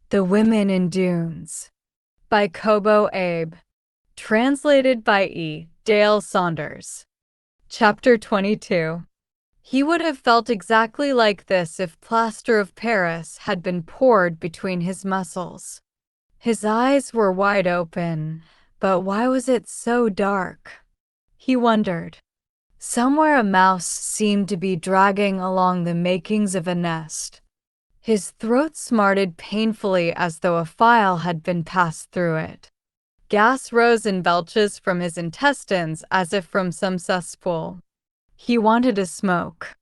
The Women in Dunes by Kobo Abe. Translated by Dale Saunders. Chapter 22. He would have felt exactly like this if plaster of Paris had been poured between his muscles. His eyes were wide open, but why was it so dark? He wondered. Somewhere a mouse seemed to be dragging along the makings of a nest. His throat smarted painfully as though a file had been passed through it. Gas rose in belches from his intestines as if from some cesspool. He wanted a smoke.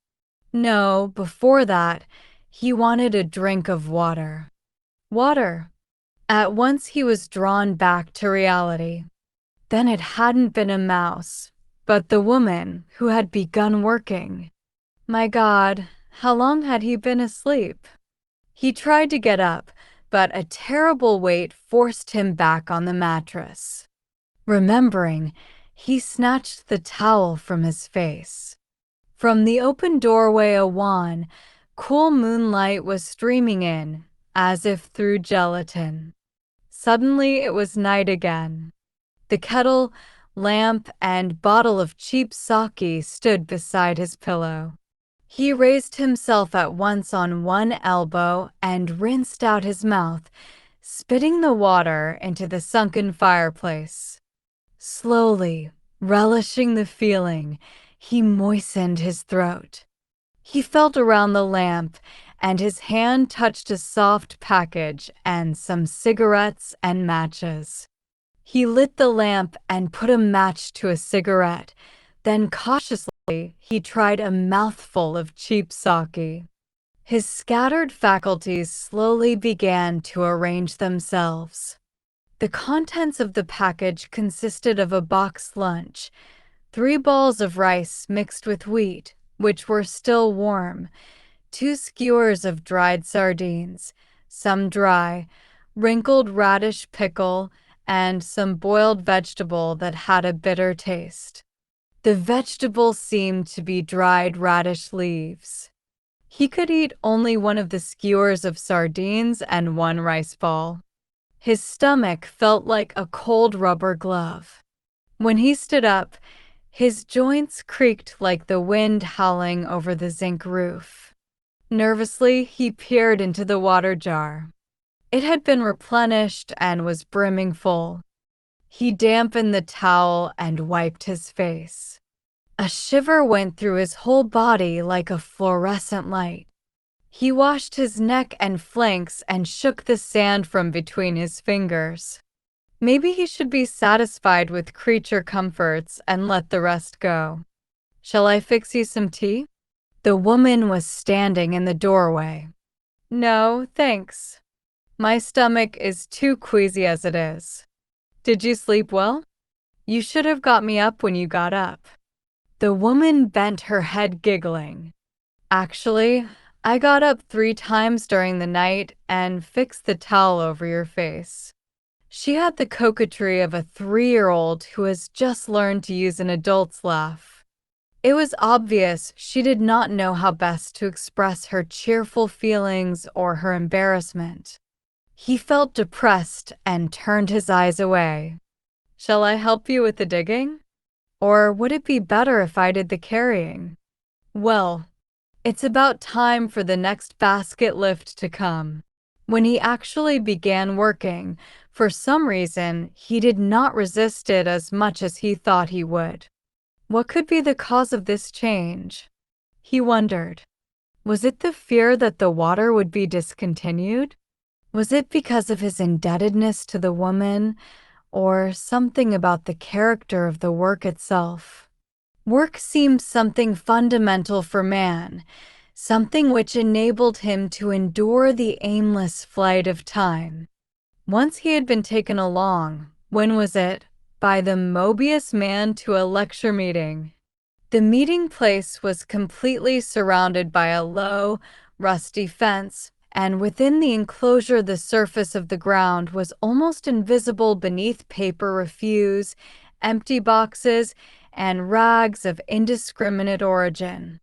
No, before that, he wanted a drink of water. Water. At once he was drawn back to reality. Then it hadn't been a mouse, but the woman who had begun working. My God, how long had he been asleep? He tried to get up, but a terrible weight forced him back on the mattress. Remembering, he snatched the towel from his face. From the open doorway a wan, cool moonlight was streaming in, as if through gelatin. Suddenly it was night again. The kettle, lamp, and bottle of cheap sake stood beside his pillow. He raised himself at once on one elbow and rinsed out his mouth, spitting the water into the sunken fireplace. Slowly, relishing the feeling, he moistened his throat. He felt around the lamp, and his hand touched a soft package and some cigarettes and matches. He lit the lamp and put a match to a cigarette. Then cautiously, he tried a mouthful of cheap sake. His scattered faculties slowly began to arrange themselves. The contents of the package consisted of a box lunch, 3 balls of rice mixed with wheat, which were still warm, 2 skewers of dried sardines, some dry, wrinkled radish pickle, and some boiled vegetable that had a bitter taste. The vegetable seemed to be dried radish leaves. He could eat only one of the skewers of sardines and 1 rice ball. His stomach felt like a cold rubber glove. When he stood up, his joints creaked like the wind howling over the zinc roof. Nervously, he peered into the water jar. It had been replenished and was brimming full. He dampened the towel and wiped his face. A shiver went through his whole body like a fluorescent light. He washed his neck and flanks and shook the sand from between his fingers. Maybe he should be satisfied with creature comforts and let the rest go. Shall I fix you some tea? The woman was standing in the doorway. No, thanks. My stomach is too queasy as it is. Did you sleep well? You should have got me up when you got up. The woman bent her head, giggling. Actually, I got up 3 times during the night and fixed the towel over your face. She had the coquetry of a 3-year-old who has just learned to use an adult's laugh. It was obvious she did not know how best to express her cheerful feelings or her embarrassment. He felt depressed and turned his eyes away. Shall I help you with the digging? Or would it be better if I did the carrying? Well, it's about time for the next basket lift to come. When he actually began working, for some reason, he did not resist it as much as he thought he would. What could be the cause of this change? He wondered. Was it the fear that the water would be discontinued? Was it because of his indebtedness to the woman, or something about the character of the work itself? Work seemed something fundamental for man, something which enabled him to endure the aimless flight of time. Once he had been taken along, when was it, by the Mobius man to a lecture meeting. The meeting place was completely surrounded by a low, rusty fence, and within the enclosure the surface of the ground was almost invisible beneath paper refuse, empty boxes, and rags of indiscriminate origin.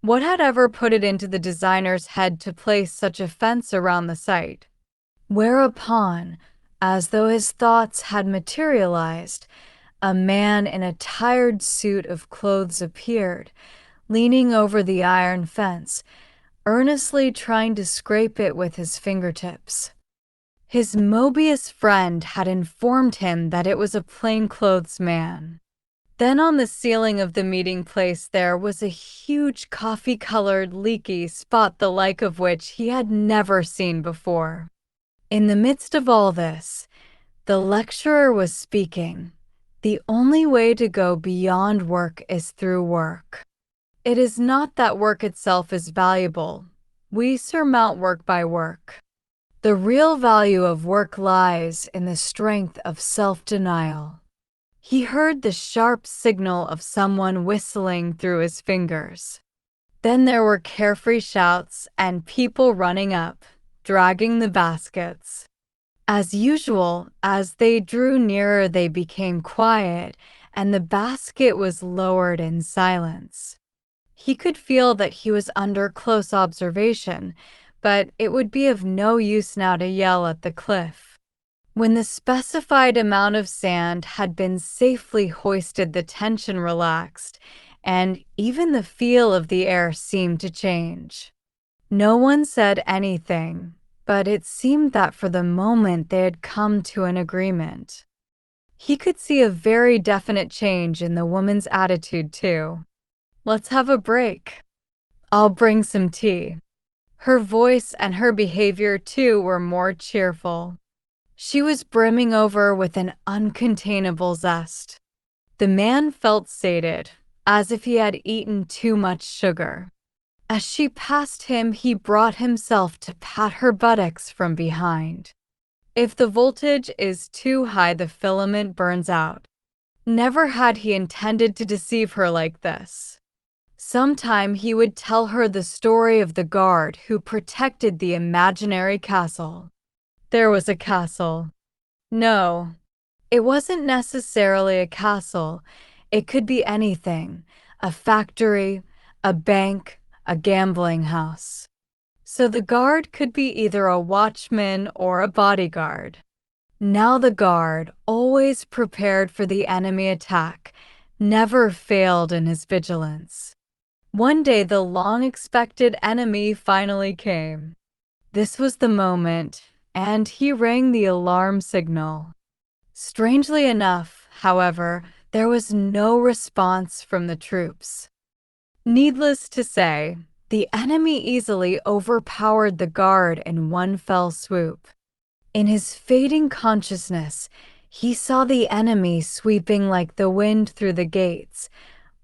What had ever put it into the designer's head to place such a fence around the site? Whereupon, as though his thoughts had materialized, a man in a tired suit of clothes appeared, leaning over the iron fence, earnestly trying to scrape it with his fingertips. His Mobius friend had informed him that it was a plainclothes man. Then on the ceiling of the meeting place there was a huge coffee-colored leaky spot the like of which he had never seen before. In the midst of all this, the lecturer was speaking. The only way to go beyond work is through work. It is not that work itself is valuable. We surmount work by work. The real value of work lies in the strength of self-denial. He heard the sharp signal of someone whistling through his fingers. Then there were carefree shouts and people running up, dragging the baskets. As usual, as they drew nearer they became quiet, and the basket was lowered in silence. He could feel that he was under close observation, but it would be of no use now to yell at the cliff. When the specified amount of sand had been safely hoisted, the tension relaxed, and even the feel of the air seemed to change. No one said anything, but it seemed that for the moment they had come to an agreement. He could see a very definite change in the woman's attitude, too. "Let's have a break. I'll bring some tea." Her voice and her behavior, too, were more cheerful. She was brimming over with an uncontainable zest. The man felt sated, as if he had eaten too much sugar. As she passed him, he brought himself to pat her buttocks from behind. If the voltage is too high, the filament burns out. Never had he intended to deceive her like this. Sometime he would tell her the story of the guard who protected the imaginary castle. There was a castle. No, it wasn't necessarily a castle. It could be anything: a factory, a bank, a gambling house. So the guard could be either a watchman or a bodyguard. Now the guard, always prepared for the enemy attack, never failed in his vigilance. One day the long-expected enemy finally came. This was the moment, and he rang the alarm signal. Strangely enough, however, there was no response from the troops. Needless to say, the enemy easily overpowered the guard in one fell swoop. In his fading consciousness, he saw the enemy sweeping like the wind through the gates,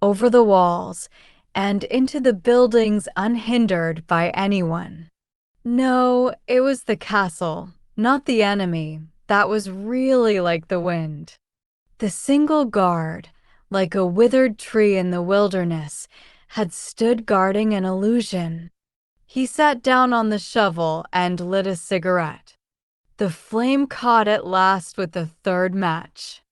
over the walls, and into the buildings unhindered by anyone. No, it was the castle, not the enemy, that was really like the wind. The single guard, like a withered tree in the wilderness, had stood guarding an illusion. He sat down on the shovel and lit a cigarette. The flame caught at last with the third match.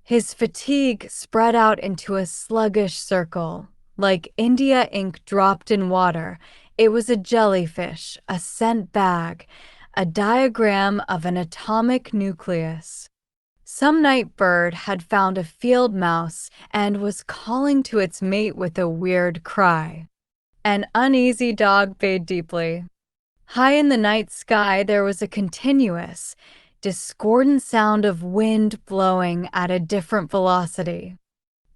His fatigue spread out into a sluggish circle. Like India ink dropped in water, it was a jellyfish, a scent bag, a diagram of an atomic nucleus. Some night bird had found a field mouse and was calling to its mate with a weird cry. An uneasy dog bayed deeply. High in the night sky there was a continuous, discordant sound of wind blowing at a different velocity.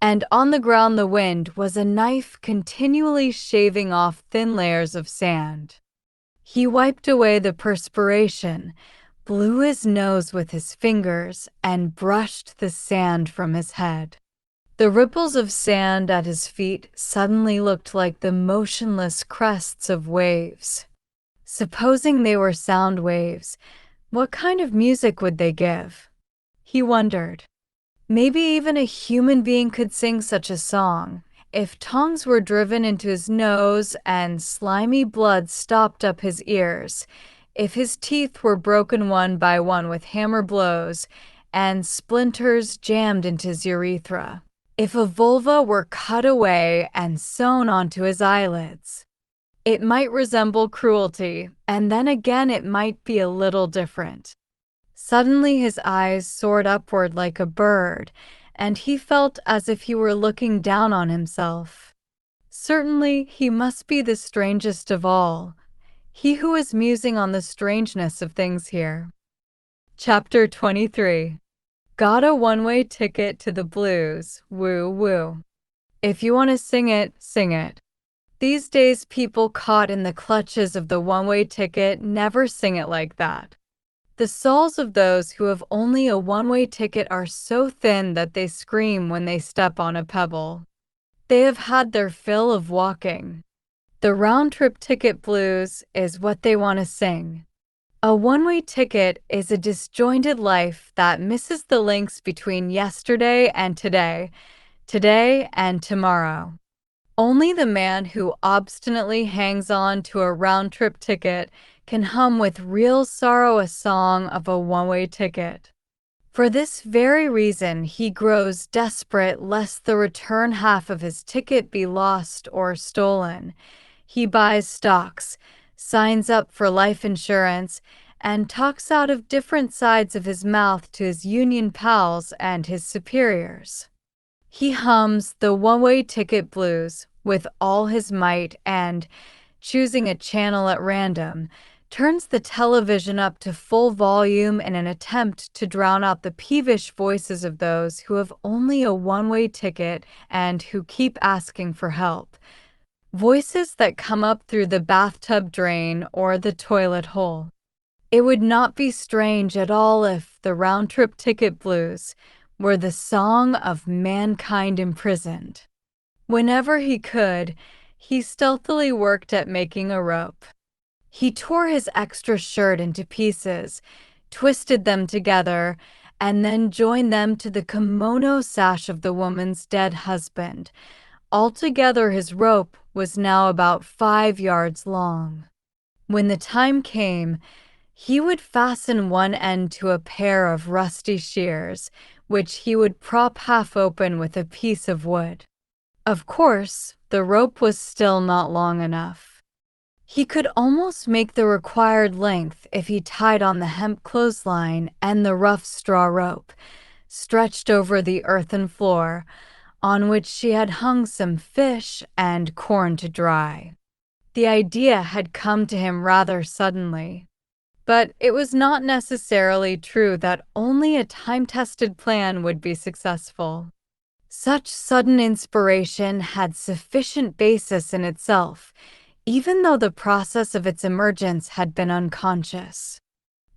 And on the ground the wind was a knife continually shaving off thin layers of sand. He wiped away the perspiration, blew his nose with his fingers, and brushed the sand from his head. The ripples of sand at his feet suddenly looked like the motionless crests of waves. Supposing they were sound waves, what kind of music would they give? He wondered. Maybe even a human being could sing such a song, if tongues were driven into his nose and slimy blood stopped up his ears, if his teeth were broken one by one with hammer blows and splinters jammed into his urethra, if a vulva were cut away and sewn onto his eyelids. It might resemble cruelty, and then again it might be a little different. Suddenly his eyes soared upward like a bird, and he felt as if he were looking down on himself. Certainly he must be the strangest of all, he who is musing on the strangeness of things here. Chapter 23. Got a one-way ticket to the blues, woo woo. If you want to sing it, sing it. These days people caught in the clutches of the one-way ticket never sing it like that. The souls of those who have only a one-way ticket are so thin that they scream when they step on a pebble. They have had their fill of walking. The round-trip ticket blues is what they want to sing. A one-way ticket is a disjointed life that misses the links between yesterday and today, today and tomorrow. Only the man who obstinately hangs on to a round-trip ticket can hum with real sorrow a song of a one-way ticket. For this very reason, he grows desperate lest the return half of his ticket be lost or stolen. He buys stocks, signs up for life insurance, and talks out of different sides of his mouth to his union pals and his superiors. He hums the one-way ticket blues with all his might and, choosing a channel at random, turns the television up to full volume in an attempt to drown out the peevish voices of those who have only a one-way ticket and who keep asking for help. Voices that come up through the bathtub drain or the toilet hole. It would not be strange at all if the round-trip ticket blues were the song of mankind imprisoned. Whenever he could, he stealthily worked at making a rope. He tore his extra shirt into pieces, twisted them together, and then joined them to the kimono sash of the woman's dead husband. Altogether, his rope was now about 5 yards long. When the time came, he would fasten one end to a pair of rusty shears, which he would prop half open with a piece of wood. Of course, the rope was still not long enough. He could almost make the required length if he tied on the hemp clothesline and the rough straw rope, stretched over the earthen floor, on which she had hung some fish and corn to dry. The idea had come to him rather suddenly. But it was not necessarily true that only a time-tested plan would be successful. Such sudden inspiration had sufficient basis in itself, even though the process of its emergence had been unconscious.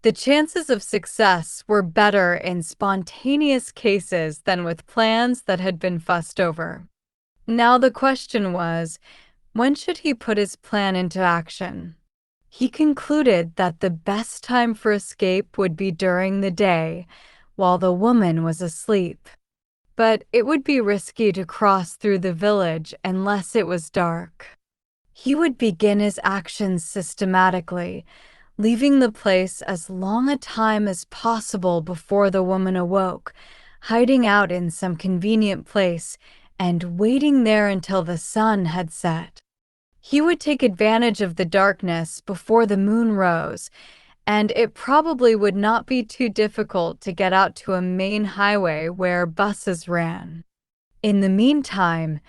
The chances of success were better in spontaneous cases than with plans that had been fussed over. Now the question was, when should he put his plan into action? He concluded that the best time for escape would be during the day, while the woman was asleep. But it would be risky to cross through the village unless it was dark. He would begin his actions systematically, leaving the place as long a time as possible before the woman awoke, hiding out in some convenient place and waiting there until the sun had set. He would take advantage of the darkness before the moon rose, and it probably would not be too difficult to get out to a main highway where buses ran. In the meantime,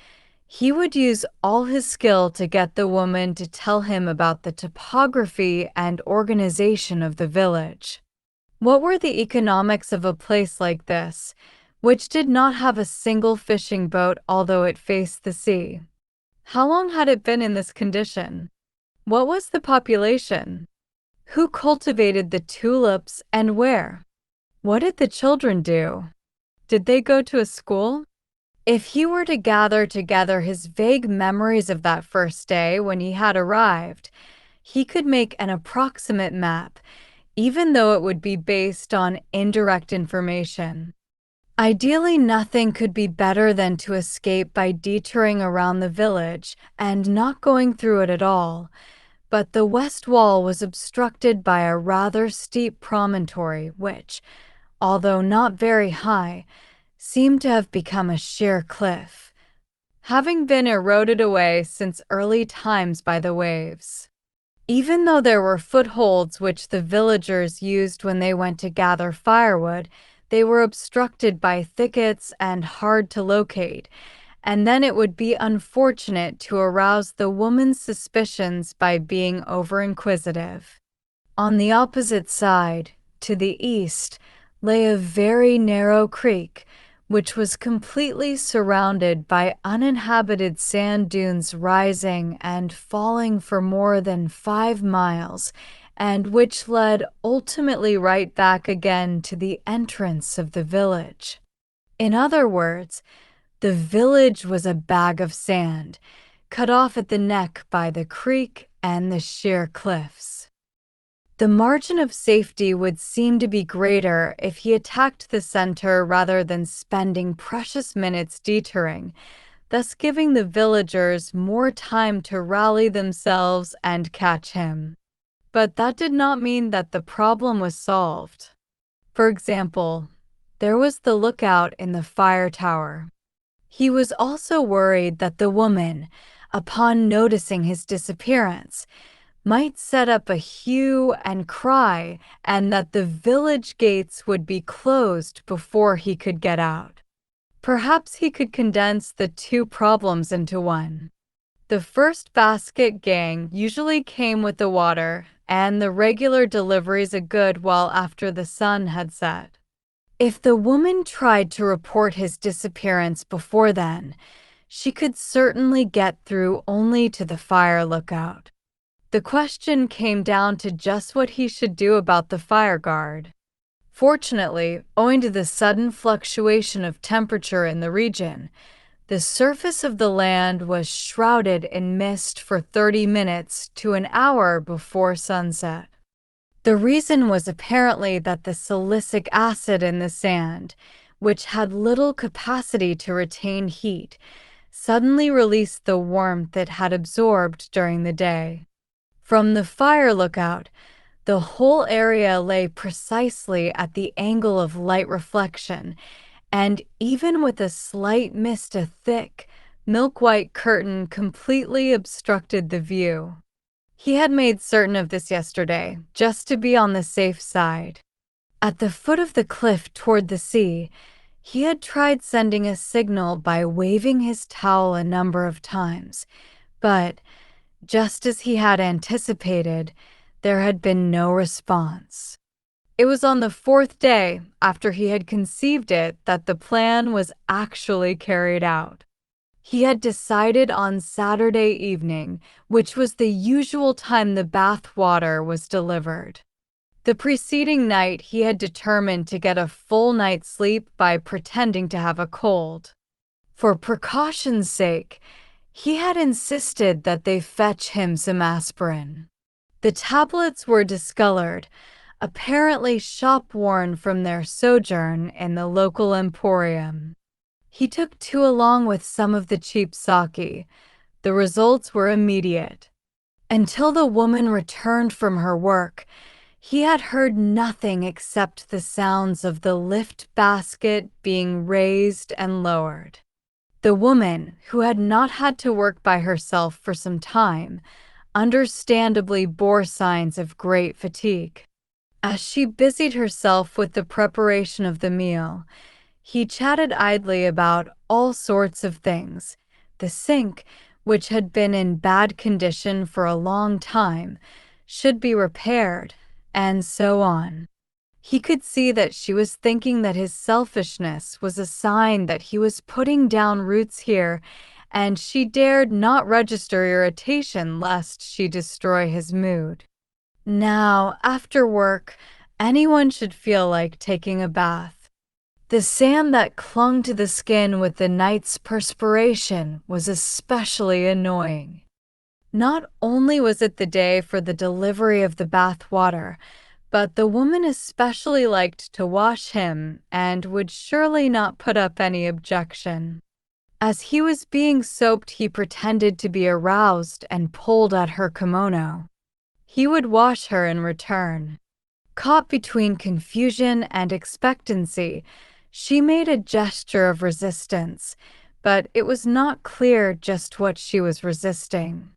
he would use all his skill to get the woman to tell him about the topography and organization of the village. What were the economics of a place like this, which did not have a single fishing boat although it faced the sea? How long had it been in this condition? What was the population? Who cultivated the tulips and where? What did the children do? Did they go to a school? If he were to gather together his vague memories of that first day when he had arrived, he could make an approximate map, even though it would be based on indirect information. Ideally, nothing could be better than to escape by detouring around the village and not going through it at all, but the west wall was obstructed by a rather steep promontory which, although not very high, seemed to have become a sheer cliff. having been eroded away since early times by the waves. Even though there were footholds which the villagers used when they went to gather firewood, they were obstructed by thickets and hard to locate, and then it would be unfortunate to arouse the woman's suspicions by being over-inquisitive. On the opposite side, to the east, lay a very narrow creek, which was completely surrounded by uninhabited sand dunes rising and falling for more than 5 miles, and which led ultimately right back again to the entrance of the village. In other words, the village was a bag of sand, cut off at the neck by the creek and the sheer cliffs. The margin of safety would seem to be greater if he attacked the center rather than spending precious minutes detouring, thus giving the villagers more time to rally themselves and catch him. But that did not mean that the problem was solved. For example, there was the lookout in the fire tower. He was also worried that the woman, upon noticing his disappearance, might set up a hue and cry and that the village gates would be closed before he could get out. Perhaps he could condense the two problems into one. The first basket gang usually came with the water and the regular deliveries of good while after the sun had set. If the woman tried to report his disappearance before then, she could certainly get through only to the fire lookout. The question came down to just what he should do about the fire guard. Fortunately, owing to the sudden fluctuation of temperature in the region, the surface of the land was shrouded in mist for 30 minutes to an hour before sunset. The reason was apparently that the silicic acid in the sand, which had little capacity to retain heat, suddenly released the warmth it had absorbed during the day. From the fire lookout, the whole area lay precisely at the angle of light reflection, and even with a slight mist, a thick, milk-white curtain completely obstructed the view. He had made certain of this yesterday, just to be on the safe side. At the foot of the cliff toward the sea, he had tried sending a signal by waving his towel a number of times, but just as he had anticipated, there had been no response. It was on the 4th day after he had conceived it that the plan was actually carried out. He had decided on Saturday evening, which was the usual time the bath water was delivered. The preceding night he had determined to get a full night's sleep by pretending to have a cold. For precaution's sake, he had insisted that they fetch him some aspirin. The tablets were discolored, apparently shop-worn from their sojourn in the local emporium. He took 2 along with some of the cheap sake. The results were immediate. Until the woman returned from her work, he had heard nothing except the sounds of the lift basket being raised and lowered. The woman, who had not had to work by herself for some time, understandably bore signs of great fatigue. As she busied herself with the preparation of the meal, he chatted idly about all sorts of things. The sink, which had been in bad condition for a long time, should be repaired, and so on. He could see that she was thinking that his selfishness was a sign that he was putting down roots here, and she dared not register irritation lest she destroy his mood. Now, after work, anyone should feel like taking a bath. The sand that clung to the skin with the night's perspiration was especially annoying. Not only was it the day for the delivery of the bath water, but the woman especially liked to wash him and would surely not put up any objection. As he was being soaped, he pretended to be aroused and pulled at her kimono. He would wash her in return. Caught between confusion and expectancy, she made a gesture of resistance, but it was not clear just what she was resisting.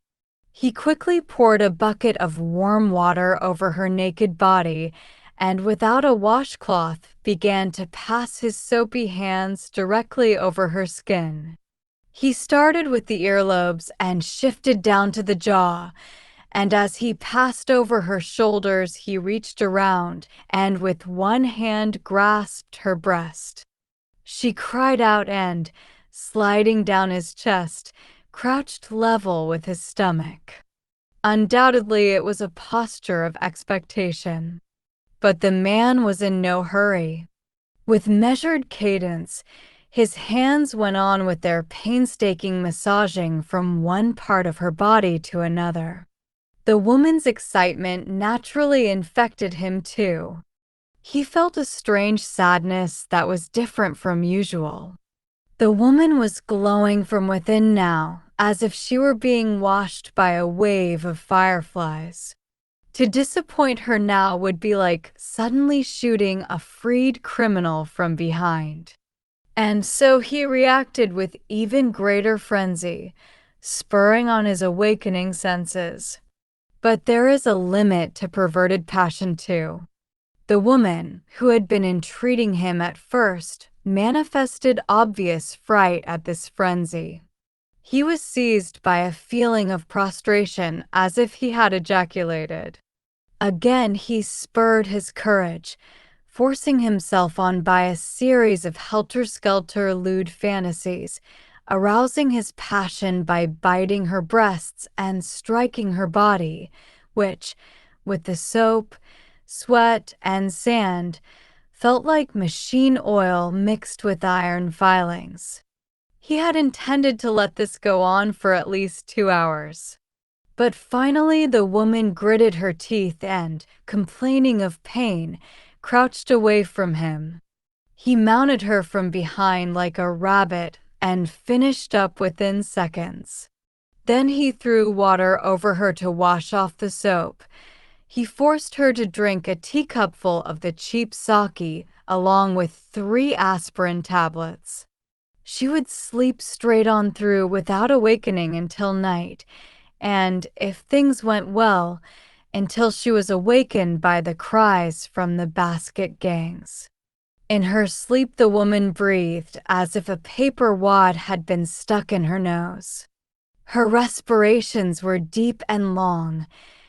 He quickly poured a bucket of warm water over her naked body and, without a washcloth, began to pass his soapy hands directly over her skin. He started with the earlobes and shifted down to the jaw, and as he passed over her shoulders, he reached around and with one hand grasped her breast. She cried out and, sliding down his chest, crouched level with his stomach. Undoubtedly, it was a posture of expectation. But the man was in no hurry. With measured cadence, his hands went on with their painstaking massaging from one part of her body to another. The woman's excitement naturally infected him too. He felt a strange sadness that was different from usual. The woman was glowing from within now, as if she were being washed by a wave of fireflies. To disappoint her now would be like suddenly shooting a freed criminal from behind. And so he reacted with even greater frenzy, spurring on his awakening senses. But there is a limit to perverted passion too. The woman, who had been entreating him at first, manifested obvious fright at this frenzy. He was seized by a feeling of prostration as if he had ejaculated. Again he spurred his courage, forcing himself on by a series of helter-skelter lewd fantasies, arousing his passion by biting her breasts and striking her body, which, with the soap, sweat, and sand, felt like machine oil mixed with iron filings. He had intended to let this go on for at least 2 hours. But finally the woman gritted her teeth and, complaining of pain, crouched away from him. He mounted her from behind like a rabbit and finished up within seconds. Then he threw water over her to wash off the soap. He forced her to drink a teacupful of the cheap sake along with 3 aspirin tablets. She would sleep straight on through without awakening until night, and, if things went well, until she was awakened by the cries from the basket gangs. In her sleep the woman breathed as if a paper wad had been stuck in her nose. Her respirations were deep and long.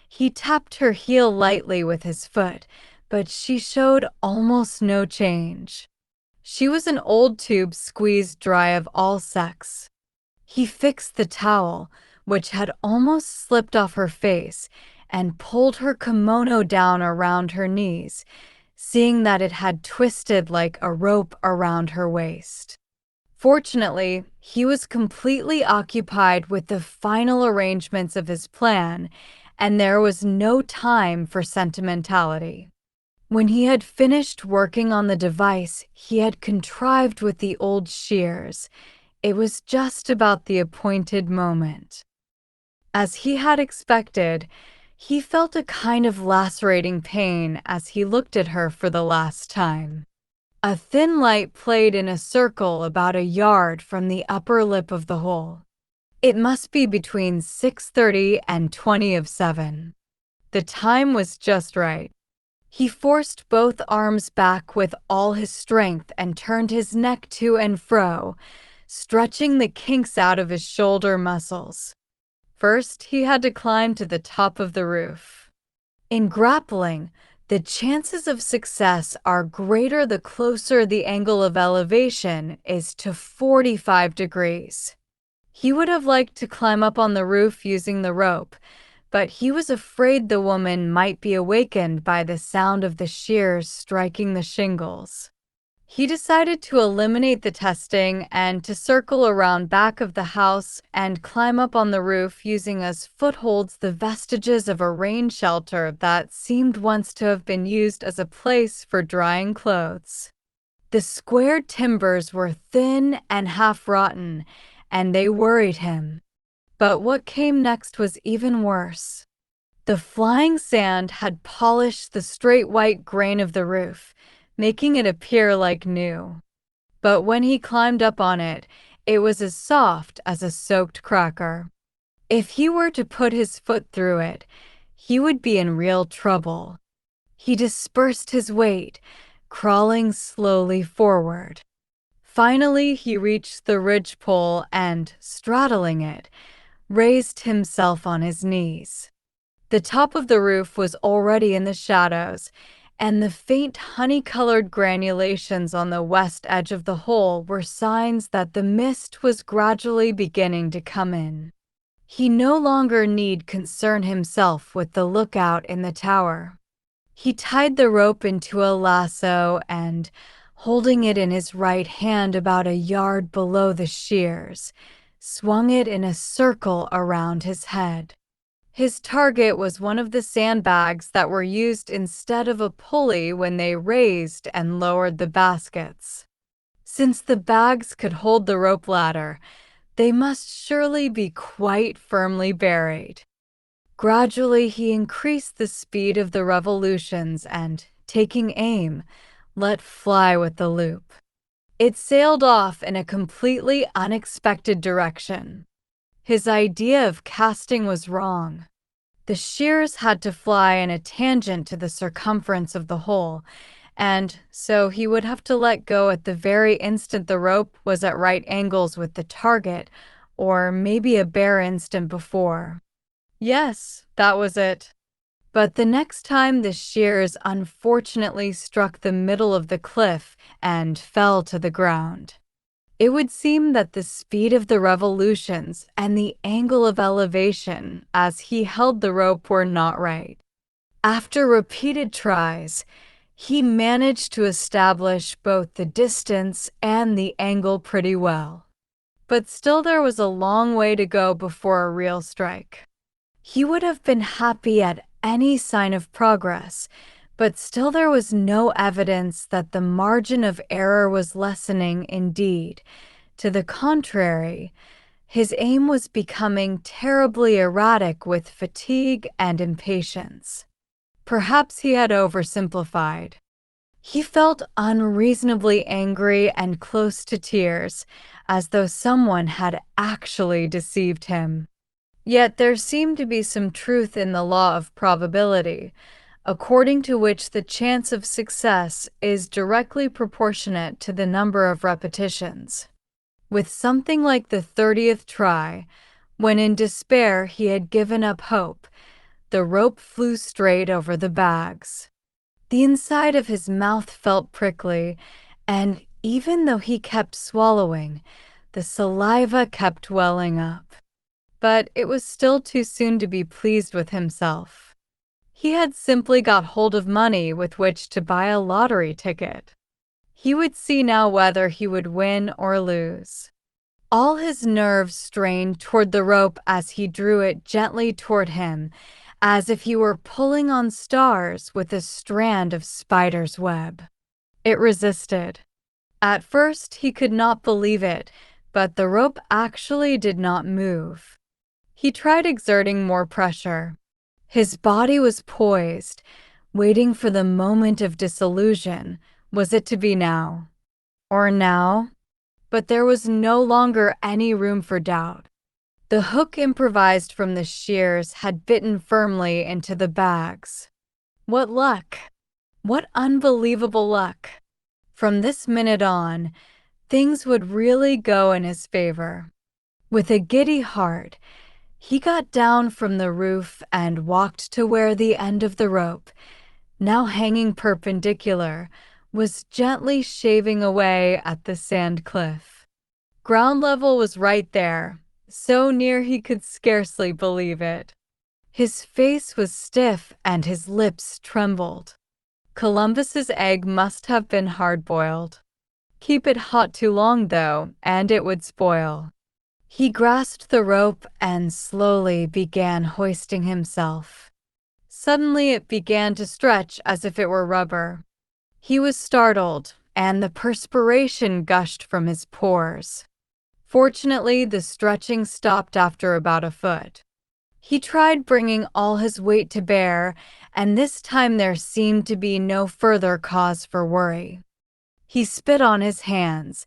He tapped her heel lightly with his foot, but she showed almost no change. She was an old tube squeezed dry of all sex. He fixed the towel, which had almost slipped off her face, and pulled her kimono down around her knees, seeing that it had twisted like a rope around her waist. Fortunately, he was completely occupied with the final arrangements of his plan, and there was no time for sentimentality. When he had finished working on the device he had contrived with the old shears, it was just about the appointed moment. As he had expected, he felt a kind of lacerating pain as he looked at her for the last time. A thin light played in a circle about a yard from the upper lip of the hole. It must be between 6:30 and 20 of 7. The time was just right. He forced both arms back with all his strength and turned his neck to and fro, stretching the kinks out of his shoulder muscles. First, he had to climb to the top of the roof. In grappling, the chances of success are greater the closer the angle of elevation is to 45 degrees. He would have liked to climb up on the roof using the rope, but he was afraid the woman might be awakened by the sound of the shears striking the shingles. He decided to eliminate the testing and to circle around back of the house and climb up on the roof using as footholds the vestiges of a rain shelter that seemed once to have been used as a place for drying clothes. The squared timbers were thin and half-rotten, and they worried him. But what came next was even worse. The flying sand had polished the straight white grain of the roof, making it appear like new. But when he climbed up on it, It was as soft as a soaked cracker. If he were to put his foot through it, he would be in real trouble. He dispersed his weight, crawling slowly forward. Finally, he reached the ridgepole and, straddling it, raised himself on his knees. The top of the roof was already in the shadows, and the faint honey-colored granulations on the west edge of the hole were signs that the mist was gradually beginning to come in. He no longer need concern himself with the lookout in the tower. He tied the rope into a lasso and, holding it in his right hand about a yard below the shears, swung it in a circle around his head. His target was one of the sandbags that were used instead of a pulley when they raised and lowered the baskets. Since the bags could hold the rope ladder, they must surely be quite firmly buried. Gradually, he increased the speed of the revolutions and, taking aim, let fly with the loop. It sailed off in a completely unexpected direction. His idea of casting was wrong. The shears had to fly in a tangent to the circumference of the hole, and so he would have to let go at the very instant the rope was at right angles with the target, or maybe a bare instant before. Yes, that was it. But the next time the shears unfortunately struck the middle of the cliff and fell to the ground. It would seem that the speed of the revolutions and the angle of elevation as he held the rope were not right. After repeated tries, he managed to establish both the distance and the angle pretty well. But still there was a long way to go before a real strike. He would have been happy at any sign of progress, but still there was no evidence that the margin of error was lessening. Indeed, to the contrary, his aim was becoming terribly erratic with fatigue and impatience. Perhaps he had oversimplified. He felt unreasonably angry and close to tears, as though someone had actually deceived him. Yet there seemed to be some truth in the law of probability, according to which the chance of success is directly proportionate to the number of repetitions. With something like the 30th try, when in despair he had given up hope, the rope flew straight over the bags. The inside of his mouth felt prickly, and even though he kept swallowing, the saliva kept welling up. But it was still too soon to be pleased with himself. He had simply got hold of money with which to buy a lottery ticket. He would see now whether he would win or lose. All his nerves strained toward the rope as he drew it gently toward him, as if he were pulling on stars with a strand of spider's web. It resisted. At first he could not believe it, but the rope actually did not move. He tried exerting more pressure. His body was poised, waiting for the moment of disillusion. Was it to be now? Or now? But there was no longer any room for doubt. The hook improvised from the shears had bitten firmly into the bags. What luck! What unbelievable luck! From this minute on, things would really go in his favor. With a giddy heart, he got down from the roof and walked to where the end of the rope, now hanging perpendicular, was gently shaving away at the sand cliff. Ground level was right there, so near he could scarcely believe it. His face was stiff and his lips trembled. Columbus's egg must have been hard-boiled. Keep it hot too long, though, and it would spoil. He grasped the rope and slowly began hoisting himself. Suddenly it began to stretch as if it were rubber. He was startled, and the perspiration gushed from his pores. Fortunately, the stretching stopped after about a foot. He tried bringing all his weight to bear, and this time there seemed to be no further cause for worry. He spit on his hands,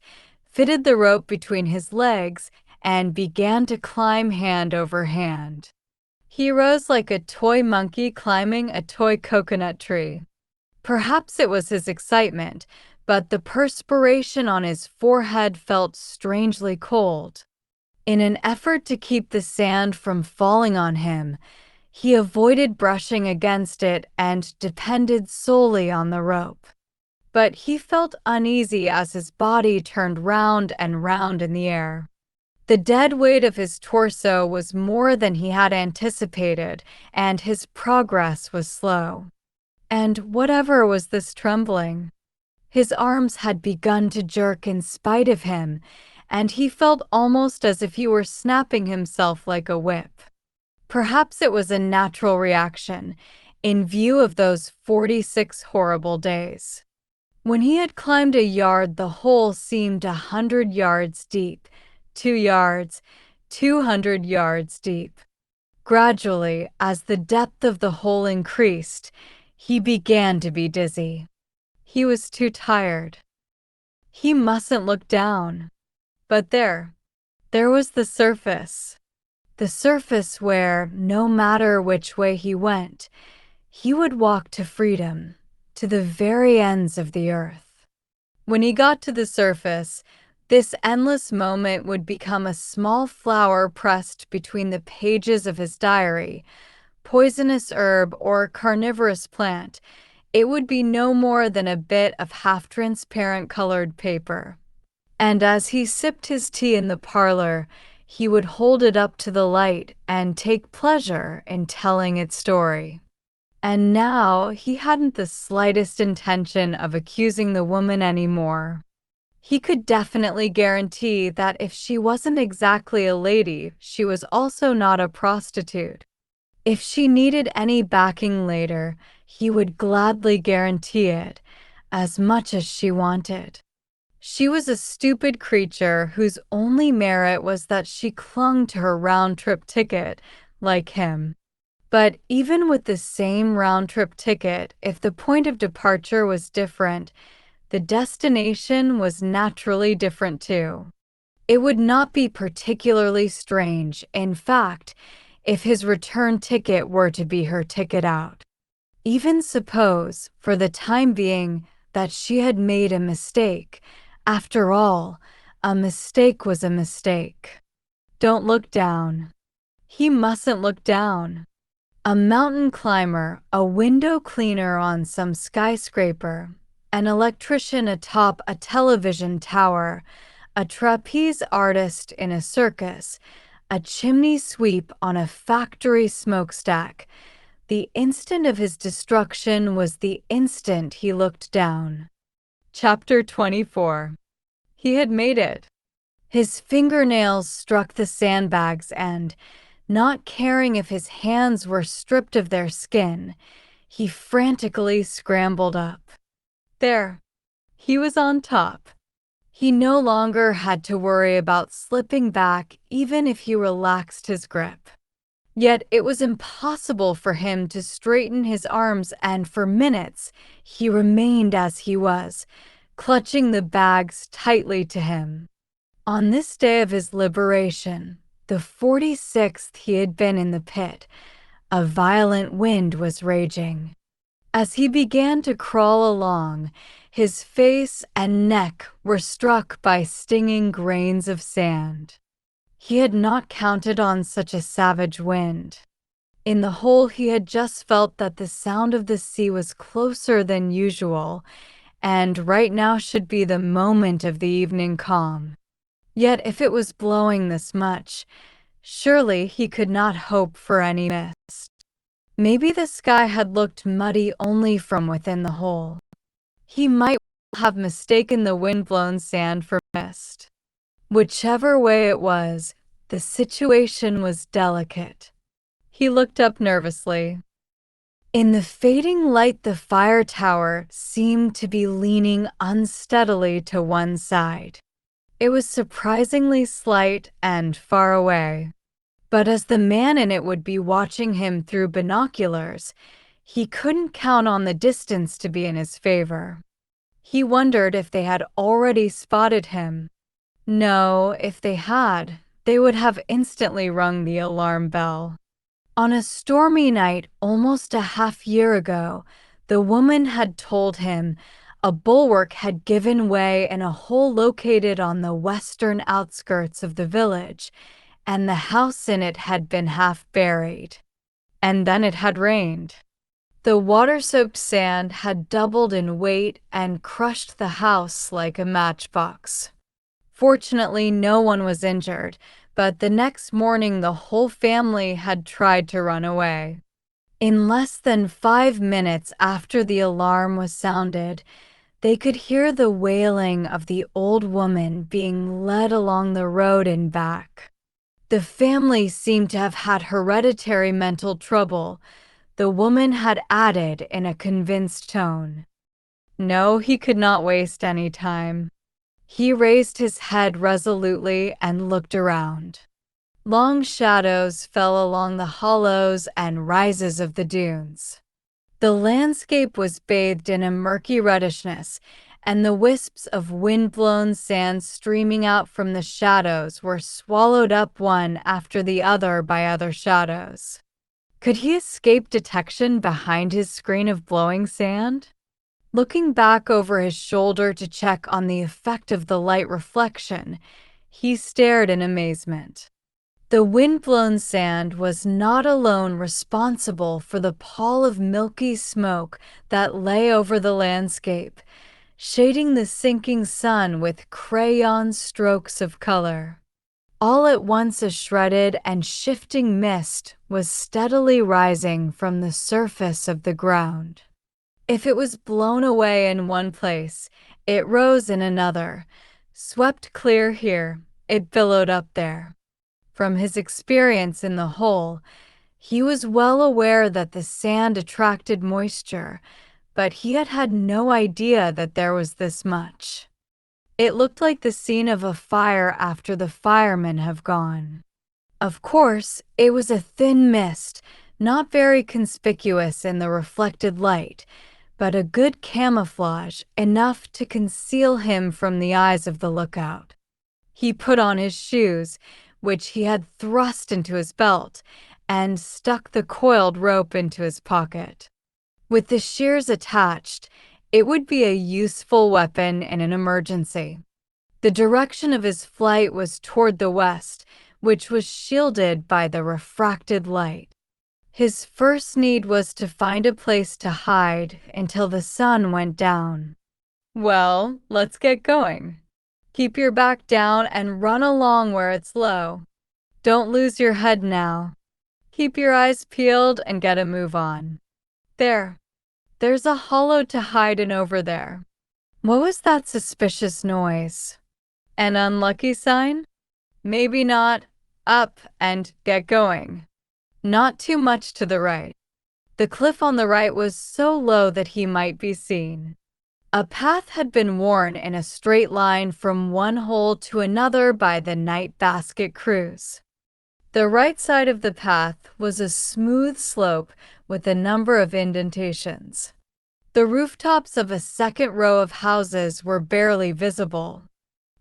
fitted the rope between his legs, and began to climb hand over hand. He rose like a toy monkey climbing a toy coconut tree. Perhaps it was his excitement, but the perspiration on his forehead felt strangely cold. In an effort to keep the sand from falling on him, he avoided brushing against it and depended solely on the rope. But he felt uneasy as his body turned round and round in the air. The dead weight of his torso was more than he had anticipated, and his progress was slow. And whatever was this trembling? His arms had begun to jerk in spite of him, and he felt almost as if he were snapping himself like a whip. Perhaps it was a natural reaction, in view of those 46 horrible days. When he had climbed a yard, the hole seemed 100 yards deep, 2 yards, 200 yards deep. Gradually, as the depth of the hole increased, he began to be dizzy. He was too tired. He mustn't look down. But there was the surface. The surface where, no matter which way he went, he would walk to freedom, to the very ends of the earth. When he got to the surface, this endless moment would become a small flower pressed between the pages of his diary, poisonous herb or carnivorous plant. It would be no more than a bit of half-transparent colored paper. And as he sipped his tea in the parlor, he would hold it up to the light and take pleasure in telling its story. And now he hadn't the slightest intention of accusing the woman anymore. He could definitely guarantee that if she wasn't exactly a lady, she was also not a prostitute. If she needed any backing later, he would gladly guarantee it, as much as she wanted. She was a stupid creature whose only merit was that she clung to her round-trip ticket, like him. But even with the same round-trip ticket, if the point of departure was different, the destination was naturally different too. It would not be particularly strange, in fact, if his return ticket were to be her ticket out. Even suppose, for the time being, that she had made a mistake. After all, a mistake was a mistake. Don't look down. He mustn't look down. A mountain climber, a window cleaner on some skyscraper, an electrician atop a television tower, a trapeze artist in a circus, a chimney sweep on a factory smokestack. The instant of his destruction was the instant he looked down. Chapter 24. He had made it. His fingernails struck the sandbags and, not caring if his hands were stripped of their skin, he frantically scrambled up. There, he was on top. He no longer had to worry about slipping back even if he relaxed his grip. Yet it was impossible for him to straighten his arms, and for minutes he remained as he was, clutching the bags tightly to him. On this day of his liberation, the 46th he had been in the pit, a violent wind was raging. As he began to crawl along, his face and neck were struck by stinging grains of sand. He had not counted on such a savage wind. In the hole he had just felt that the sound of the sea was closer than usual, and right now should be the moment of the evening calm. Yet if it was blowing this much, surely he could not hope for any mist. Maybe the sky had looked muddy only from within the hole. He might have mistaken the wind-blown sand for mist. Whichever way it was, the situation was delicate. He looked up nervously. In the fading light, the fire tower seemed to be leaning unsteadily to one side. It was surprisingly slight and far away. But as the man in it would be watching him through binoculars, he couldn't count on the distance to be in his favor. He wondered if they had already spotted him. No, if they had, they would have instantly rung the alarm bell. On a stormy night almost a half-year ago, the woman had told him a bulwark had given way in a hole located on the western outskirts of the village, and the house in it had been half buried. And then it had rained. The water-soaked sand had doubled in weight and crushed the house like a matchbox. Fortunately, no one was injured, but the next morning the whole family had tried to run away. In less than 5 minutes after the alarm was sounded, they could hear the wailing of the old woman being led along the road and back. The family seemed to have had hereditary mental trouble, the woman had added in a convinced tone. No, he could not waste any time. He raised his head resolutely and looked around. Long shadows fell along the hollows and rises of the dunes. The landscape was bathed in a murky reddishness, and the wisps of wind-blown sand streaming out from the shadows were swallowed up one after the other by other shadows. Could he escape detection behind his screen of blowing sand? Looking back over his shoulder to check on the effect of the light reflection, he stared in amazement. The wind-blown sand was not alone responsible for the pall of milky smoke that lay over the landscape, shading the sinking sun with crayon strokes of color. All at once a shredded and shifting mist was steadily rising from the surface of the ground. If it was blown away in one place, it rose in another. Swept clear here, it billowed up there. From his experience in the hole, he was well aware that the sand attracted moisture, but he had had no idea that there was this much. It looked like the scene of a fire after the firemen have gone. Of course, it was a thin mist, not very conspicuous in the reflected light, but a good camouflage, enough to conceal him from the eyes of the lookout. He put on his shoes, which he had thrust into his belt, and stuck the coiled rope into his pocket. With the shears attached, it would be a useful weapon in an emergency. The direction of his flight was toward the west, which was shielded by the refracted light. His first need was to find a place to hide until the sun went down. Well, let's get going. Keep your back down and run along where it's low. Don't lose your head now. Keep your eyes peeled and get a move on. There's a hollow to hide in over there. What was that suspicious noise? An unlucky sign? Maybe not. Up and get going. Not too much to the right. The cliff on the right was so low that he might be seen. A path had been worn in a straight line from one hole to another by the night basket crews. The right side of the path was a smooth slope with a number of indentations. The rooftops of a second row of houses were barely visible.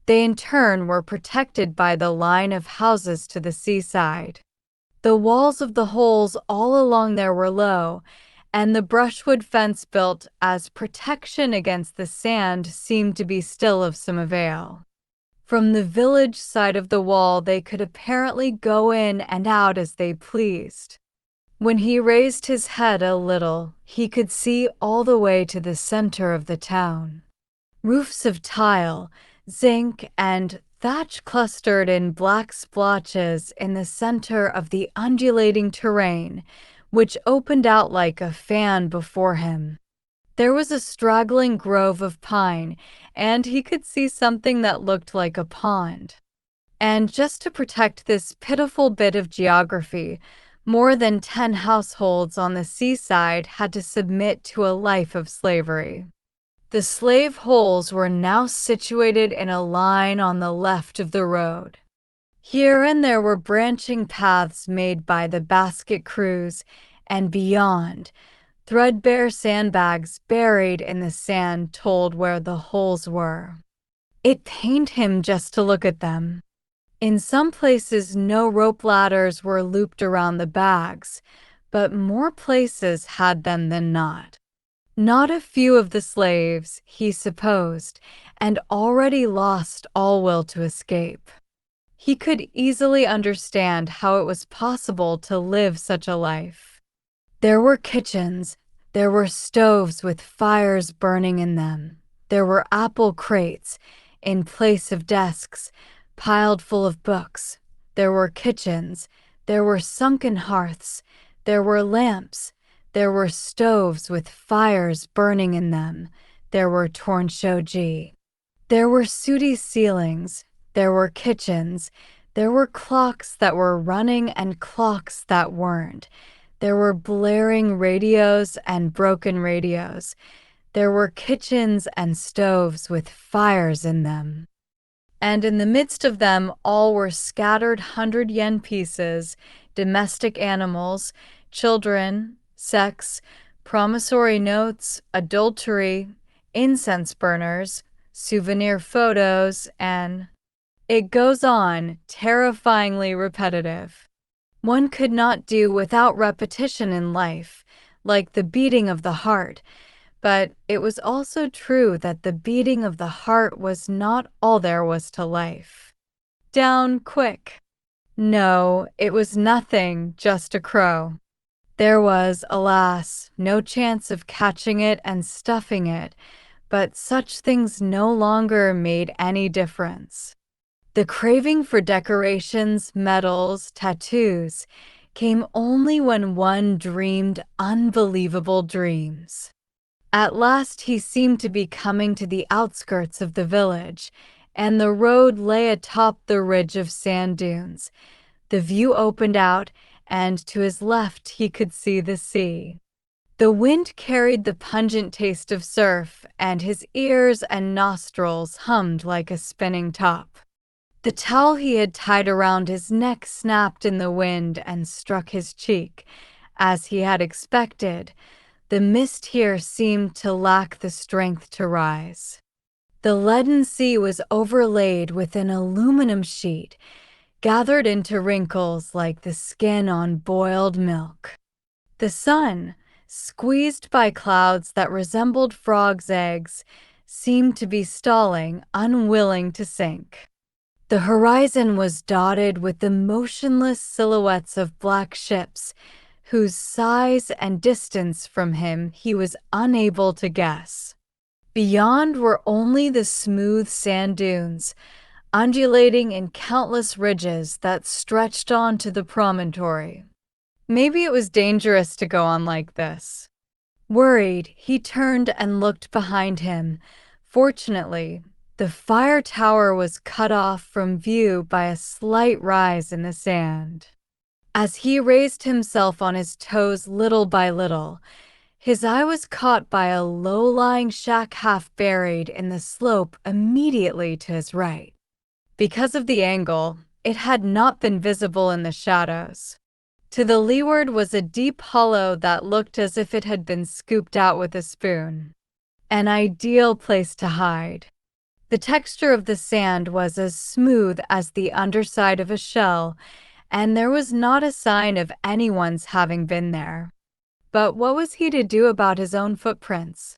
They in turn were protected by the line of houses to the seaside. The walls of the holes all along there were low, and the brushwood fence built as protection against the sand seemed to be still of some avail. From the village side of the wall they could apparently go in and out as they pleased. When he raised his head a little, he could see all the way to the center of the town. Roofs of tile, zinc, and thatch clustered in black splotches in the center of the undulating terrain, which opened out like a fan before him. There was a straggling grove of pine, and he could see something that looked like a pond. And just to protect this pitiful bit of geography, more than 10 households on the seaside had to submit to a life of slavery. The slave holes were now situated in a line on the left of the road. Here and there were branching paths made by the basket crews, and beyond, threadbare sandbags buried in the sand told where the holes were. It pained him just to look at them. In some places, no rope ladders were looped around the bags, but more places had them than not. Not a few of the slaves, he supposed, and already lost all will to escape. He could easily understand how it was possible to live such a life. There were kitchens, there were stoves with fires burning in them. There were apple crates in place of desks, piled full of books. There were kitchens, there were sunken hearths, there were lamps, there were stoves with fires burning in them. There were torn shoji. There were sooty ceilings, there were kitchens, there were clocks that were running and clocks that weren't. There were blaring radios and broken radios. There were kitchens and stoves with fires in them. And in the midst of them all were scattered 100 yen pieces, domestic animals, children, sex, promissory notes, adultery, incense burners, souvenir photos, and it goes on, terrifyingly repetitive. One could not do without repetition in life, like the beating of the heart, but it was also true that the beating of the heart was not all there was to life. Down quick. No, it was nothing, just a crow. There was, alas, no chance of catching it and stuffing it, but such things no longer made any difference. The craving for decorations, medals, tattoos came only when one dreamed unbelievable dreams. At last he seemed to be coming to the outskirts of the village, and the road lay atop the ridge of sand dunes. The view opened out, and to his left he could see the sea. The wind carried the pungent taste of surf, and his ears and nostrils hummed like a spinning top. The towel he had tied around his neck snapped in the wind and struck his cheek. As he had expected, the mist here seemed to lack the strength to rise. The leaden sea was overlaid with an aluminum sheet, gathered into wrinkles like the skin on boiled milk. The sun, squeezed by clouds that resembled frogs' eggs, seemed to be stalling, unwilling to sink. The horizon was dotted with the motionless silhouettes of black ships, whose size and distance from him he was unable to guess. Beyond were only the smooth sand dunes, undulating in countless ridges that stretched on to the promontory. Maybe it was dangerous to go on like this. Worried, he turned and looked behind him. Fortunately, the fire tower was cut off from view by a slight rise in the sand. As he raised himself on his toes little by little, his eye was caught by a low-lying shack half buried in the slope immediately to his right. Because of the angle, it had not been visible in the shadows. To the leeward was a deep hollow that looked as if it had been scooped out with a spoon. An ideal place to hide. The texture of the sand was as smooth as the underside of a shell, and there was not a sign of anyone's having been there. But what was he to do about his own footprints?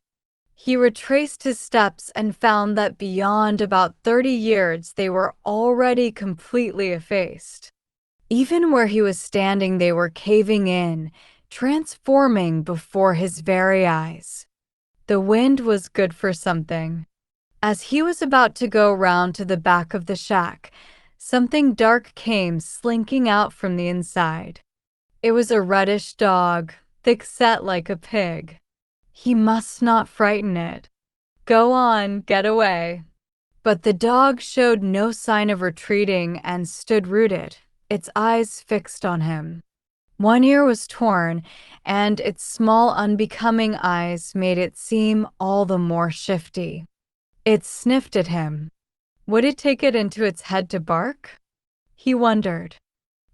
He retraced his steps and found that beyond about 30 yards they were already completely effaced. Even where he was standing they were caving in, transforming before his very eyes. The wind was good for something. As he was about to go round to the back of the shack, something dark came slinking out from the inside. It was a reddish dog, thick-set like a pig. He must not frighten it. Go on, get away. But the dog showed no sign of retreating and stood rooted, its eyes fixed on him. One ear was torn, and its small, unbecoming eyes made it seem all the more shifty. It sniffed at him. Would it take it into its head to bark? He wondered.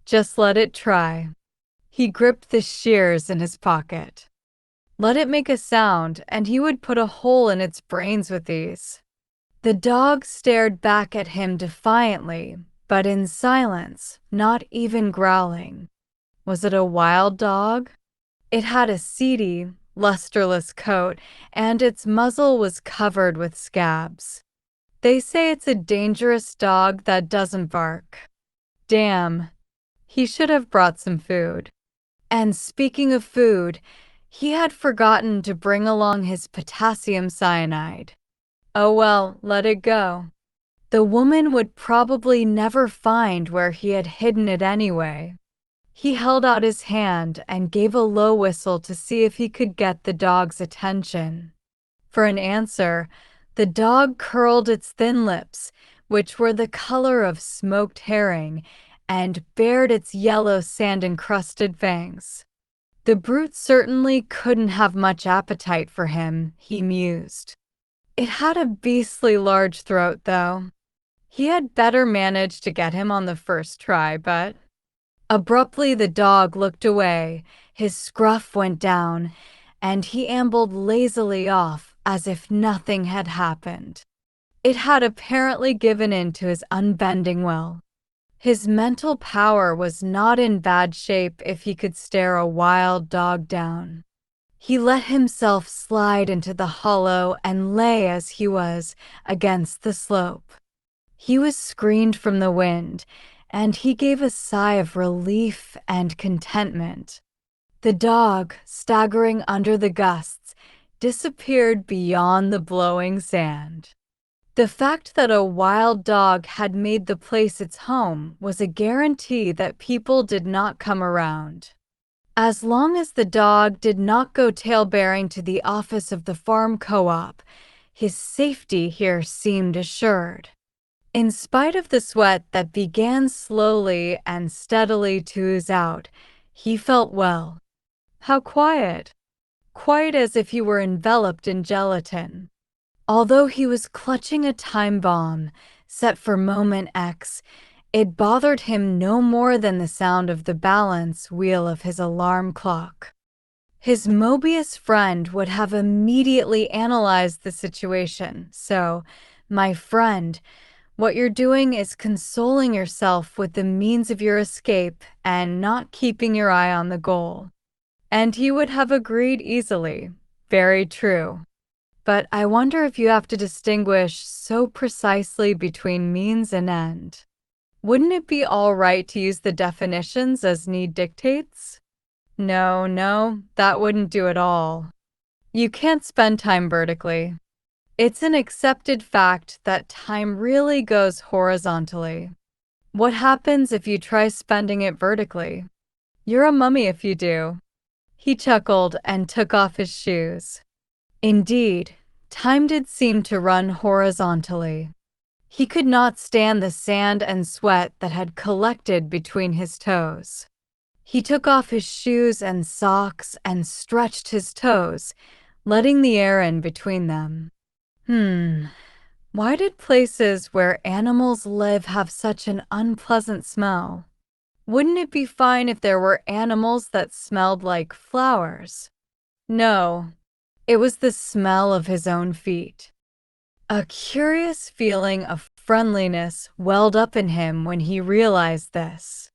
Just let it try. He gripped the shears in his pocket. Let it make a sound, and he would put a hole in its brains with ease. The dog stared back at him defiantly, but in silence, not even growling. Was it a wild dog? It had a seedy, lusterless coat, and its muzzle was covered with scabs. They say it's a dangerous dog that doesn't bark. Damn, he should have brought some food. And speaking of food, he had forgotten to bring along his potassium cyanide. Oh well, let it go. The woman would probably never find where he had hidden it anyway. He held out his hand and gave a low whistle to see if he could get the dog's attention. For an answer, the dog curled its thin lips, which were the color of smoked herring, and bared its yellow sand-encrusted fangs. The brute certainly couldn't have much appetite for him, he mused. It had a beastly large throat, though. He had better manage to get him on the first try, but... Abruptly, the dog looked away, his scruff went down, and he ambled lazily off as if nothing had happened. It had apparently given in to his unbending will. His mental power was not in bad shape if he could stare a wild dog down. He let himself slide into the hollow and lay as he was, against the slope. He was screened from the wind, and he gave a sigh of relief and contentment. The dog, staggering under the gusts, disappeared beyond the blowing sand. The fact that a wild dog had made the place its home was a guarantee that people did not come around. As long as the dog did not go tail-bearing to the office of the farm co-op, his safety here seemed assured. In spite of the sweat that began slowly and steadily to ooze out, he felt well. How quiet. Quiet as if he were enveloped in gelatin. Although he was clutching a time bomb set for moment X, it bothered him no more than the sound of the balance wheel of his alarm clock. His Mobius friend would have immediately analyzed the situation, so, my friend, what you're doing is consoling yourself with the means of your escape and not keeping your eye on the goal. And he would have agreed easily. Very true. But I wonder if you have to distinguish so precisely between means and end. Wouldn't it be all right to use the definitions as need dictates? No, that wouldn't do at all. You can't spend time vertically. It's an accepted fact that time really goes horizontally. What happens if you try spending it vertically? You're a mummy if you do. He chuckled and took off his shoes. Indeed, time did seem to run horizontally. He could not stand the sand and sweat that had collected between his toes. He took off his shoes and socks and stretched his toes, letting the air in between them. Why did places where animals live have such an unpleasant smell? Wouldn't it be fine if there were animals that smelled like flowers? No, it was the smell of his own feet. A curious feeling of friendliness welled up in him when he realized this.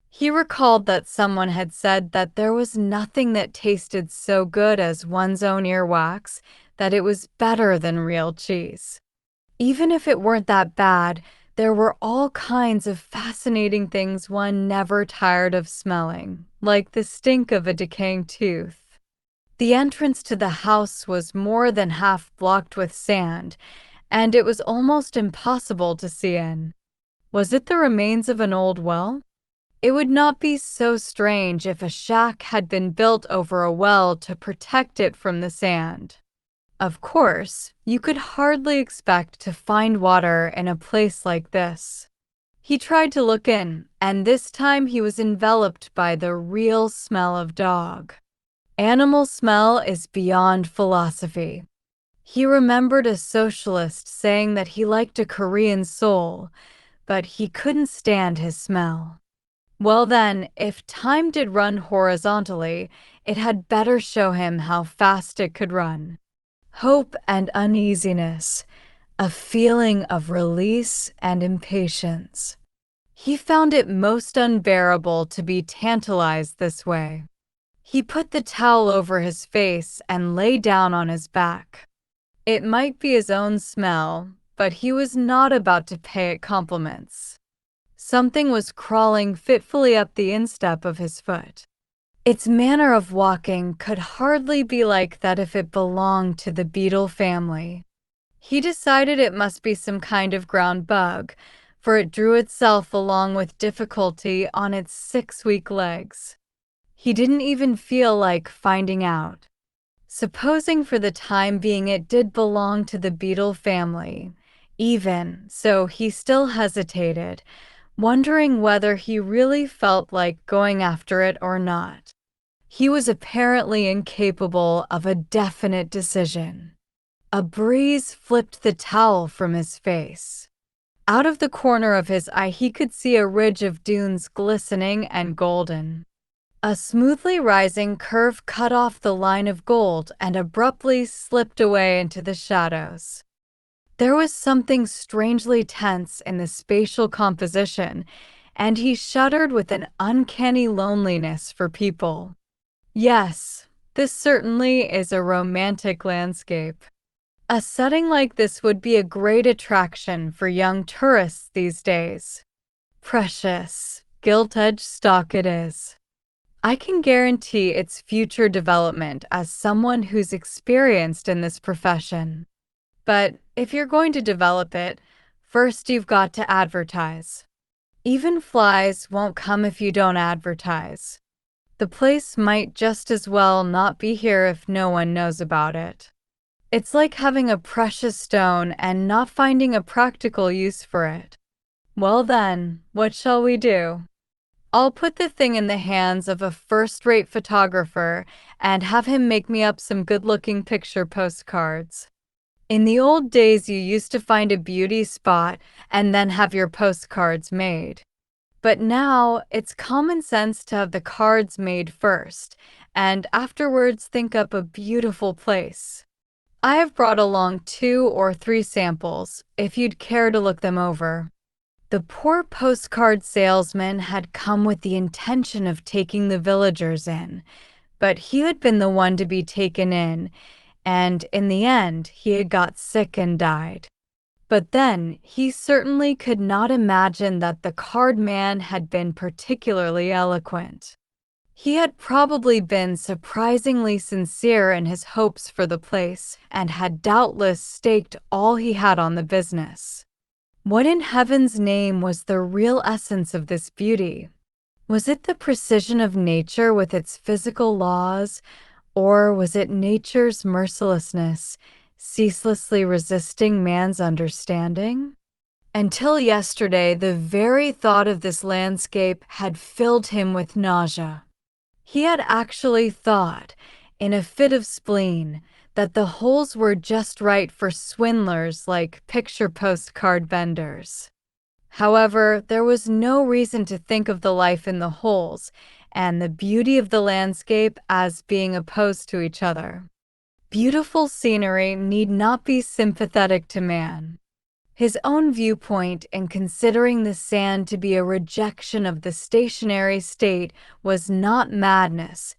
He recalled that someone had said that there was nothing that tasted so good as one's own earwax, that it was better than real cheese. Even if it weren't that bad, there were all kinds of fascinating things one never tired of smelling, like the stink of a decaying tooth. The entrance to the house was more than half blocked with sand, and it was almost impossible to see in. Was it the remains of an old well? It would not be so strange if a shack had been built over a well to protect it from the sand. Of course, you could hardly expect to find water in a place like this. He tried to look in, and this time he was enveloped by the real smell of dog. Animal smell is beyond philosophy. He remembered a socialist saying that he liked a Korean soul, but he couldn't stand his smell. Well then, if time did run horizontally, it had better show him how fast it could run. Hope and uneasiness, a feeling of release and impatience. He found it most unbearable to be tantalized this way. He put the towel over his face and lay down on his back. It might be his own smell, but he was not about to pay it compliments. Something was crawling fitfully up the instep of his foot. Its manner of walking could hardly be like that if it belonged to the beetle family. He decided it must be some kind of ground bug, for it drew itself along with difficulty on its 6-week legs. He didn't even feel like finding out. Supposing for the time being it did belong to the beetle family, even so he still hesitated, wondering whether he really felt like going after it or not. He was apparently incapable of a definite decision. A breeze flipped the towel from his face. Out of the corner of his eye he could see a ridge of dunes glistening and golden. A smoothly rising curve cut off the line of gold and abruptly slipped away into the shadows. There was something strangely tense in the spatial composition, and he shuddered with an uncanny loneliness for people. Yes, this certainly is a romantic landscape. A setting like this would be a great attraction for young tourists these days. Precious, gilt-edged stock it is. I can guarantee its future development as someone who's experienced in this profession. But if you're going to develop it, first you've got to advertise. Even flies won't come if you don't advertise. The place might just as well not be here if no one knows about it. It's like having a precious stone and not finding a practical use for it. Well then, what shall we do? I'll put the thing in the hands of a first-rate photographer and have him make me up some good-looking picture postcards. In the old days, you used to find a beauty spot and then have your postcards made. But now, it's common sense to have the cards made first, and afterwards think up a beautiful place. I have brought along 2 or 3 samples, if you'd care to look them over. The poor postcard salesman had come with the intention of taking the villagers in, but he had been the one to be taken in, and in the end he had got sick and died. But then he certainly could not imagine that the card man had been particularly eloquent. He had probably been surprisingly sincere in his hopes for the place and had doubtless staked all he had on the business. What in heaven's name was the real essence of this beauty? Was it the precision of nature with its physical laws, or was it nature's mercilessness, ceaselessly resisting man's understanding? Until yesterday, the very thought of this landscape had filled him with nausea. He had actually thought, in a fit of spleen, that the holes were just right for swindlers like picture postcard vendors. However, there was no reason to think of the life in the holes and the beauty of the landscape as being opposed to each other. Beautiful scenery need not be sympathetic to man. His own viewpoint in considering the sand to be a rejection of the stationary state was not madness,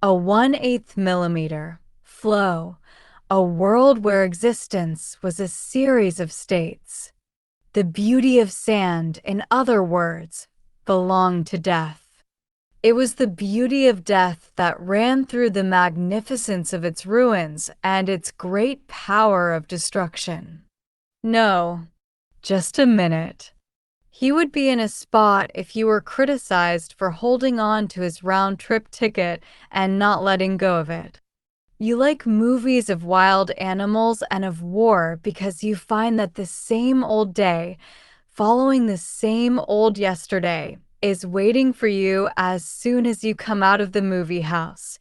a 1/8 millimeter flow, a world where existence was a series of states. The beauty of sand, in other words, belonged to death. It was the beauty of death that ran through the magnificence of its ruins and its great power of destruction. No, just a minute. He would be in a spot if you were criticized for holding on to his round-trip ticket and not letting go of it. You like movies of wild animals and of war because you find that the same old day, following the same old yesterday, is waiting for you as soon as you come out of the movie house.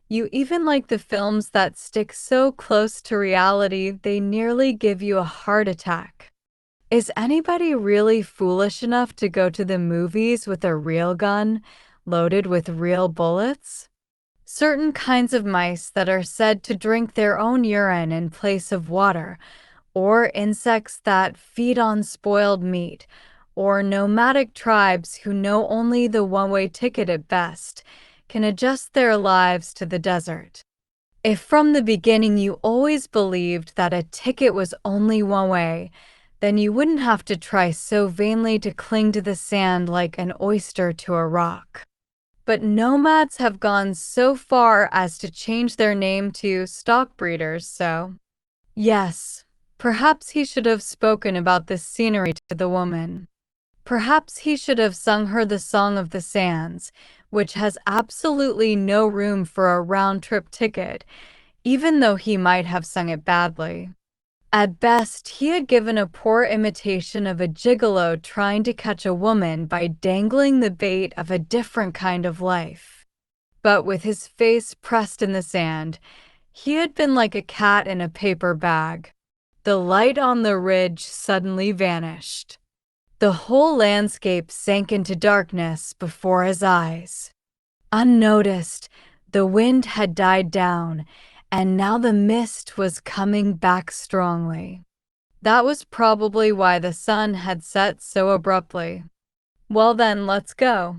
You even like the films that stick so close to reality they nearly give you a heart attack. Is anybody really foolish enough to go to the movies with a real gun, loaded with real bullets? Certain kinds of mice that are said to drink their own urine in place of water, or insects that feed on spoiled meat, or nomadic tribes who know only the one-way ticket at best, can adjust their lives to the desert. If from the beginning you always believed that a ticket was only one way, then you wouldn't have to try so vainly to cling to the sand like an oyster to a rock. But nomads have gone so far as to change their name to stock breeders, so… Yes, perhaps he should have spoken about this scenery to the woman. Perhaps he should have sung her the Song of the Sands, which has absolutely no room for a round-trip ticket, even though he might have sung it badly. At best, he had given a poor imitation of a gigolo trying to catch a woman by dangling the bait of a different kind of life. But with his face pressed in the sand, he had been like a cat in a paper bag. The light on the ridge suddenly vanished. The whole landscape sank into darkness before his eyes. Unnoticed, the wind had died down, and now the mist was coming back strongly. That was probably why the sun had set so abruptly. Well then, let's go.